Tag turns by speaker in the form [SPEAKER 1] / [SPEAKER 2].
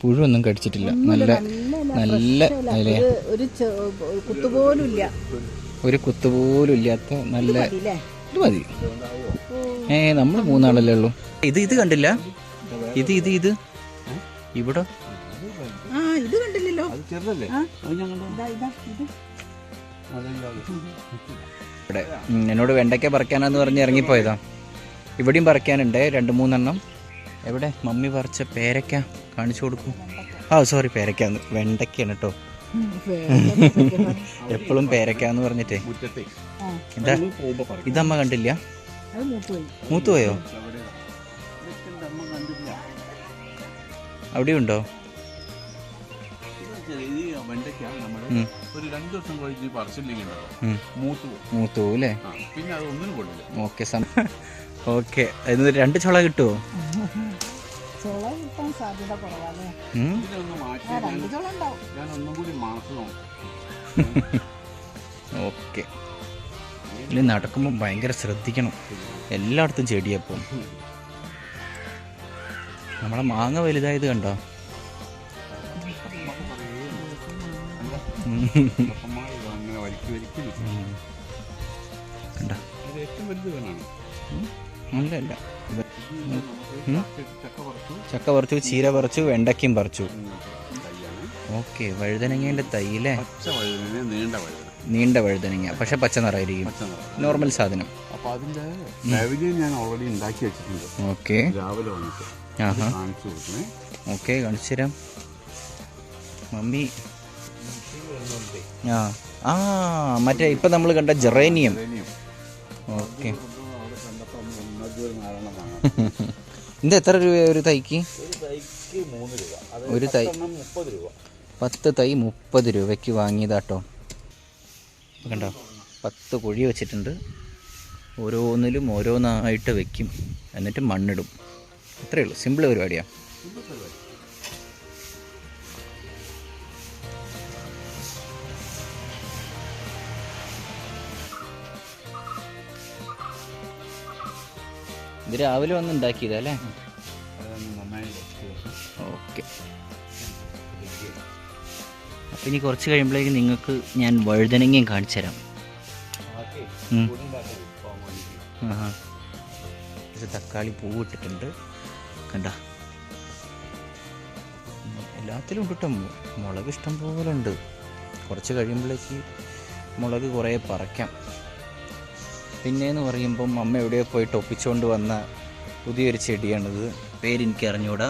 [SPEAKER 1] പുഴുവൊന്നും കടിച്ചിട്ടില്ല. നല്ല നല്ല ഒരു കുത്തുപോലും ഇല്ലാത്ത നല്ല ഇത് മതി. നമ്മൾ 3 ആളല്ലേ ഉള്ളൂ. ഇത് കണ്ടില്ല? ഇത് ഇവിടെ ഇവിടെ എന്നോട് വെണ്ടയ്ക്ക പറിക്കാനാന്ന് പറഞ്ഞ് ഇറങ്ങിപ്പോയതാ. ഇവിടെയും പറിക്കാനുണ്ട് 2-3 എണ്ണം. എവിടെ മമ്മി പറിച്ച പേരയ്ക്ക കാണിച്ചു കൊടുക്കും. സോറി, പേരയ്ക്കാന്ന്, വെണ്ടയ്ക്കാണ് കേട്ടോ. എപ്പോഴും പേരയ്ക്കാന്ന് പറഞ്ഞിട്ടേ. ഇതമ്മ കണ്ടില്ല? മൂത്തുപോയോ? അവിടെയുണ്ടോ? മൂത്തു അല്ലേ? Okay okay. 2 ചുള കിട്ടുമോ? ഓക്കെ. ഇനി നടക്കുമ്പോൾ ഭയങ്കര ശ്രദ്ധിക്കണം. എല്ലായിടത്തും ചെടിയപ്പം. നമ്മളെ മാങ്ങ വലുതായത് കണ്ടോ? അല്ല ചക്ക പറിച്ചു, ചീര പറിച്ചു, വെണ്ടയ്ക്കും പറിച്ചു. ഓക്കെ. വഴുതനങ്ങേൻ്റെ തൈയില്ലേ? നീണ്ട വഴുതനങ്ങ, പക്ഷെ പച്ച നിറമായിരിക്കും. നോർമൽ സാധനം. ഓക്കെ. ഓക്കെ, കാണിച്ചു തരാം മമ്മി. മറ്റേ ഇപ്പം നമ്മൾ കണ്ട ജെറേനിയം. ഓക്കെ. ഇത് എത്ര രൂപ ഒരു തൈക്ക്? ഒരു തൈ 10 തൈ 30 രൂപയ്ക്ക് വാങ്ങിയതാട്ടോ. കണ്ടോ, 10 കുഴി വെച്ചിട്ടുണ്ട്. ഓരോന്നിലും ഓരോന്നായിട്ട് വെക്കും, എന്നിട്ട് മണ്ണിടും. അത്രയേ ഉള്ളൂ. സിമ്പിൾ പരിപാടിയാണ്. ഇത് രാവിലെ വന്ന് ഉണ്ടാക്കിയതാ അല്ലേ? ഓക്കെ. അപ്പം ഇനി കുറച്ച് കഴിയുമ്പോഴേക്കും നിങ്ങൾക്ക് ഞാൻ വഴുതനങ്ങയും കാണിച്ചു തരാം. ഇത് തക്കാളി പൂവിട്ടിട്ടുണ്ട് കണ്ട. എല്ലാത്തിലും ഉണ്ട് കേട്ടോ. മുളക് ഇഷ്ടം പോലെ ഉണ്ട്. കുറച്ച് കഴിയുമ്പോഴേക്ക് മുളക് കുറേ പറിക്കാം. പിന്നെയെന്ന് പറയുമ്പം അമ്മ എവിടെയോ പോയിട്ട് ഒപ്പിച്ചുകൊണ്ട് വന്ന പുതിയൊരു ചെടിയാണിത്. പേരെനിക്ക് അറിഞ്ഞുകൂടാ.